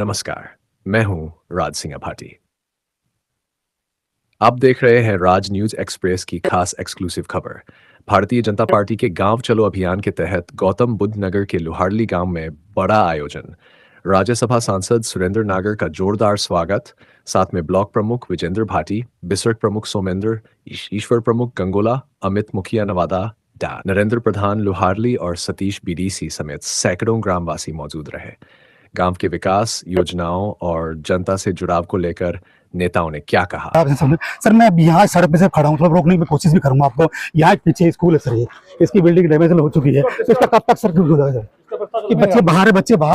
नमस्कार, मैं हूं राज सिंह भाटी। आप देख रहे हैं राज न्यूज एक्सप्रेस की खास एक्सक्लूसिव खबर। भारतीय जनता पार्टी के गांव चलो अभियान के तहत गौतम बुद्ध नगर के लुहारली गांव में बड़ा आयोजन। राज्यसभा सांसद सुरेंद्र नागर का जोरदार स्वागत, साथ में ब्लॉक प्रमुख विजेंद्र भाटी, बिसरक प्रमुख सोमेंद्र, ईश्वर प्रमुख गंगोला, अमित मुखिया नवादा, नरेंद्र प्रधान लुहारली और सतीश बीडीसी समेत सैकड़ों ग्रामवासी मौजूद रहे। गांव के विकास योजनाओं और जनता से जुड़ाव को लेकर नेताओं ने क्या कहा? सर मैं अब यहाँ सड़क पे से खड़ा हूँ, थोड़ा रोकने की कोशिश भी करूंगा आपको। यहाँ पीछे स्कूल है सर, ये इसकी बिल्डिंग डैमेज हो चुकी है, तो इसका कब तक सर हो जाएगा सर? कि बच्चे बाहर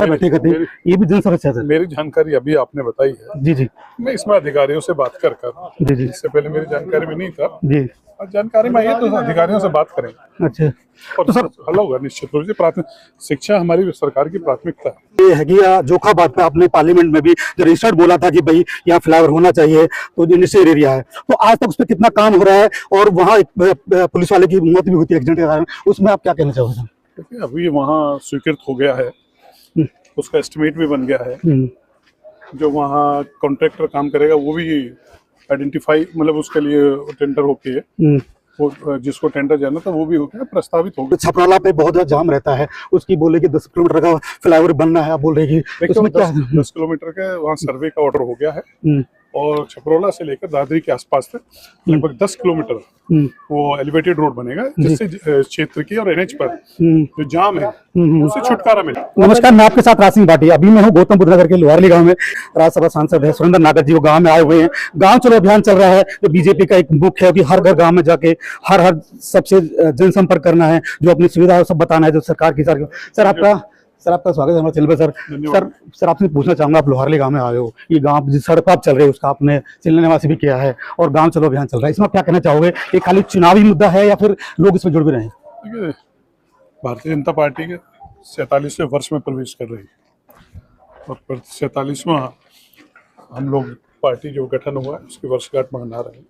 बैठे करते, ये भी जन समस्या है। मेरी जानकारी अभी आपने बताई है जी जी मैं इसमें अधिकारियों से बात कर जी जी इससे पहले मेरी जानकारी में नहीं था जी। और जानकारी में आई है तो अधिकारियों से बात करेंगे। अच्छा, और तो सर हल होगा निश्चित रूप से। प्राथमिक शिक्षा हमारी सरकार की प्राथमिकता है। ये है कि जोखा बात पे आपने पार्लियामेंट में भी जो रजिस्टर्ड बोला था कि भाई यहाँ फ्लाईओवर होना चाहिए, तो इंडस्ट्रियल एरिया है, तो आज तक उस पर कितना काम हो रहा है? और वहाँ एक पुलिस वाले की मौत भी हुई थी एक्सीडेंट के कारण, उसमें आप क्या कहना चाहोगे? देखिए अभी वहाँ स्वीकृत हो गया है, उसका एस्टिमेट भी बन गया है। जो वहाँ कॉन्ट्रैक्टर काम करेगा वो भी आइडेंटिफाई, मतलब उसके लिए टेंडर होके है, वो जिसको टेंडर जाना था वो भी हो गया, प्रस्तावित हो गया। छपराला पे बहुत ज्यादा जाम रहता है, उसकी बोले कि 10 किलोमीटर का फ्लाईओवर बनना है, आप बोल रहे कि उसमें क्या 10 किलोमीटर का वहाँ सर्वे का ऑर्डर हो गया है और छपरोला से लेकर दादरी के आसपास तक लगभग 10 किलोमीटर वो एलिवेटेड रोड बनेगा, जिससे क्षेत्र की और एनएच पर जो जाम है उससे छुटकारा मिले। नमस्कार, मैं आपके साथ राज सिंह भाटी। अभी मैं हूँ गौतम बुद्ध नगर के लुहारली गांव में। राज्यसभा सांसद है सुरेंद्र नागर जी, वो गांव में आए हुए हैं। गांव चलो अभियान चल रहा है, जो बीजेपी का एक मुख्य है कि हर घर गांव में जाके हर सबसे जनसंपर्क करना है, जो अपनी सुविधा सब बताना है, जो सरकार की सर आपका स्वागत है हमारे चैनल पे। सर आपसे पूछना चाहूंगा, आप लोहारली गांव में आए हो, ये गांव जिस सड़क पर आप चल रहे हो उसका आपने चिल्ला निवासी भी किया है और गांव चलो अभियान चल रहा है, इसमें आप क्या कहना चाहोगे? ये खाली चुनावी मुद्दा है या फिर लोग इसमें जुड़ भी रहे हैं? भारतीय जनता पार्टी के 47वें वर्ष में प्रवेश कर रही है और 47वां हम लोग पार्टी जो गठन हुआ है उसकी वर्षगांठ मना रहे हैं।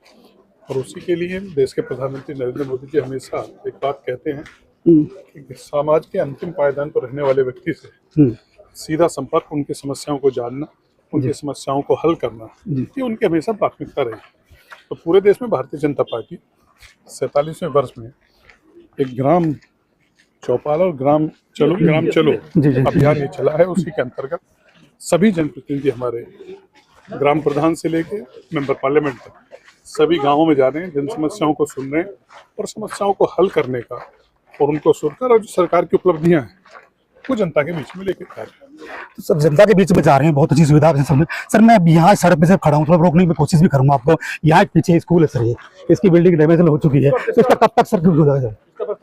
और उसी के लिए देश के प्रधानमंत्री नरेंद्र मोदी जी हमेशा एक बात कहते हैं कि समाज के अंतिम पायदान पर रहने वाले व्यक्ति से सीधा संपर्क, उनकी समस्याओं को जानना, उनकी समस्याओं को हल करना, ये उनकी हमेशा प्राथमिकता रही। तो पूरे देश में भारतीय जनता पार्टी 47वें वर्ष में एक ग्राम चौपाल और ग्राम चलो अभियान ये चला है। उसी के अंतर्गत सभी जनप्रतिनिधि हमारे ग्राम प्रधान से लेके मेंबर पार्लियामेंट तक सभी गांवों में जा रहे हैं, जन समस्याओं को सुन रहे हैं और समस्याओं को हल करने का और उनको सुनकर और जो सरकार की उपलब्धियां हैं वो जनता के बीच में लेकर जा रहे हैं। तो सब जनता के बीच में जा रहे हैं, बहुत अच्छी सुविधा है सब। सर मैं अब यहाँ सड़क पे से खड़ा हूँ, थोड़ा रोकने की कोशिश भी करूंगा आपको। यहाँ पीछे स्कूल है सर, ये इसकी बिल्डिंग डैमेज हो चुकी है, तो इसका कब तक सर हो जाएगा?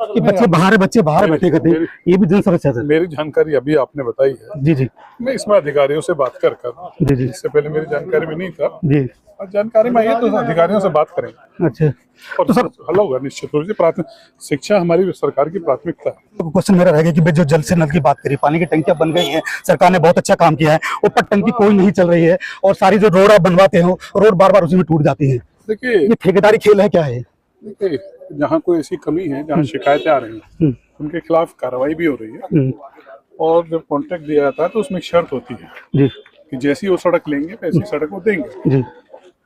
कि बच्चे बाहर बैठे करते, ये भी जन समस्या है। मेरी जानकारी अभी आपने बताई है। जी जी मैं इसमें अधिकारियों से बात कर जी जी। इससे पहले मेरी जानकारी में नहीं था जी, और जानकारी में आई है तो अधिकारियों से बात करेंगे। अच्छा, और तो सर हल होगा निश्चित रूप से। प्राथमिक शिक्षा हमारी सरकार की प्राथमिकता है। तो क्वेश्चन मेरा रहेगा कि जो जल से नल की बात करी, पानी की टंकियां बन गई हैं, सरकार ने बहुत अच्छा काम किया है, ऊपर टंकी कोई नहीं चल रही है और सारी जो रोड आप बनवाते हो रोड बार बार उसी में टूट जाती है। देखिए ये ठेकेदारी खेल है क्या है? देखिए जहाँ कोई ऐसी कमी है, जहाँ शिकायतें आ रही हैं उनके खिलाफ कार्रवाई भी हो रही है। और जब कॉन्ट्रैक्ट दिया जाता है तो उसमें एक शर्त होती है जी कि जैसी वो सड़क लेंगे वैसी सड़क वो देंगे जी।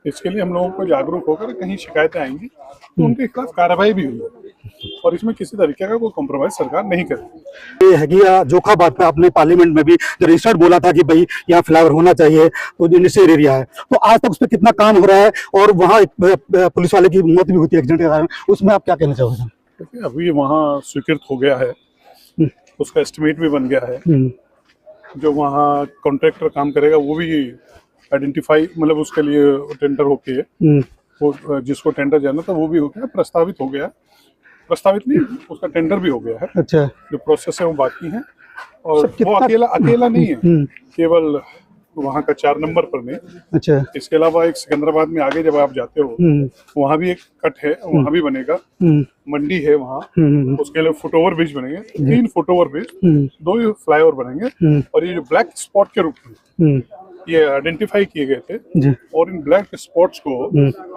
इसके लिए हम लोगों को जागरूक होकर कहीं शिकायतें आएंगी तो उनके खिलाफ कार्रवाई भी हुई और इसमें किसी तरीके का कोई कॉम्प्रोमाइज सरकार नहीं करेगी। ये है कि जोखा बात पे आपने पार्लियामेंट में भी जो रजिस्टर्ड बोला था कि भाई यहाँ फ्लाईओवर होना चाहिए, तो इंडस्ट्रियल एरिया है, तो आज तक उस पर कितना काम हो रहा है? और वहाँ एक पुलिस वाले की मौत भी हुई थी एक्सीडेंट के कारण, उसमें आप क्या कहना चाहोगे? देखिए अभी वहाँ स्वीकृत हो गया है, उसका एस्टिमेट भी बन गया है। जो वहाँ कॉन्ट्रैक्टर काम करेगा वो भी आइडेंटिफाई, मतलब उसके लिए टेंडर होके है, वो जिसको टेंडर जाना था वो भी हो गया, प्रस्तावित हो गया, प्रस्तावित नहीं उसका टेंडर भी हो गया है। अच्छा, जो प्रोसेस है वो बाकी है और वो अकेला नहीं है, केवल वहाँ का 4 नंबर पर नहीं। अच्छा, इसके अलावा एक सिकंदराबाद में आगे जब आप जाते हो वहाँ भी एक कट है, वहाँ भी बनेगा। मंडी है वहाँ, उसके लिए फुटओवर ब्रिज बनेंगे, 3 फुटओवर ब्रिज, 2 फ्लाईओवर बनेंगे। और ये जो ब्लैक स्पॉट के रूप में ये आइडेंटिफाई किए गए थे जी और इन ब्लैक स्पॉट्स को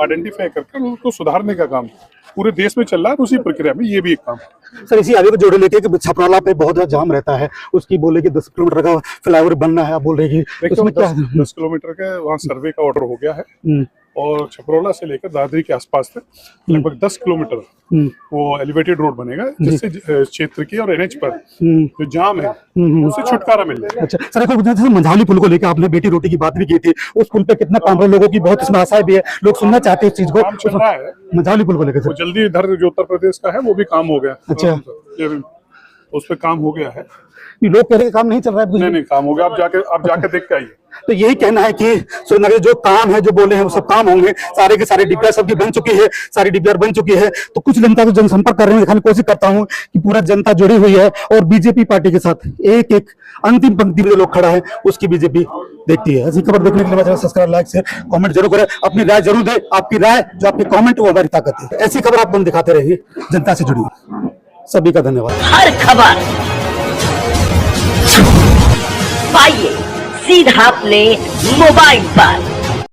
आइडेंटिफाई करके उनको सुधारने का काम पूरे देश में चल रहा है। तो उसी प्रक्रिया में ये भी एक काम है। सर, इसी आगे को जोड़े लेके कि छपराला पे बहुत ज्यादा जाम रहता है, उसकी बोले कि 10 किलोमीटर का फ्लाईओवर बनना है, आप बोल रहे हैं कि देखो उसमें क्या 10 किलोमीटर का वहाँ सर्वे का ऑर्डर हो गया है और छपरौला से लेकर दादरी के आसपास तक लगभग 10 किलोमीटर वो एलिवेटेड रोड बनेगा, जिससे क्षेत्र की और एनएच पर जो जाम है उससे छुटकारा मिल जाएगा। अच्छा सर, एक जैसे मंझाली पुल को लेकर आपने बेटी रोटी की बात भी की थी, उस पुल पे कितना काम है, लोगों की बहुत इसमें आशाएं भी है, लोग सुनना चाहते हैं इस चीज को। काम चल रहा है मंझाली पुल को लेकर वो जल्दी इधर जो उत्तर प्रदेश का है वो भी काम हो गया। अच्छा। उस पर काम हो गया है। लोग कह रहे हैं काम नहीं चल रहा है, नहीं काम हो गया। आप जाके देख के आइए। तो यही कहना है कि सुरेंद्र जो काम है, जो बोले हैं वो सब काम होंगे। सारे के सारे डीपीआर सबकी बन चुकी है, सारी डीपीआर बन चुकी है। तो कुछ जनता को जनसंपर्क करने में दिखाने की कोशिश करता हूँ कि पूरा जनता जुड़ी हुई है और बीजेपी पार्टी के साथ एक एक अंतिम पंक्ति में जो लोग खड़ा है उसकी बीजेपी देखती है। ऐसी खबर देखने के लिए सब्सक्राइब, लाइक, शेयर, कमेंट जरूर करें, अपनी राय जरूर दें। आपकी राय जो आपके कमेंट वो हमारी ताकत है। ऐसी खबर आप दिखाते रहिए, जनता से जुड़ी हुई। सभी का धन्यवाद। हर खबर पाइए सीधा अपने मोबाइल पर।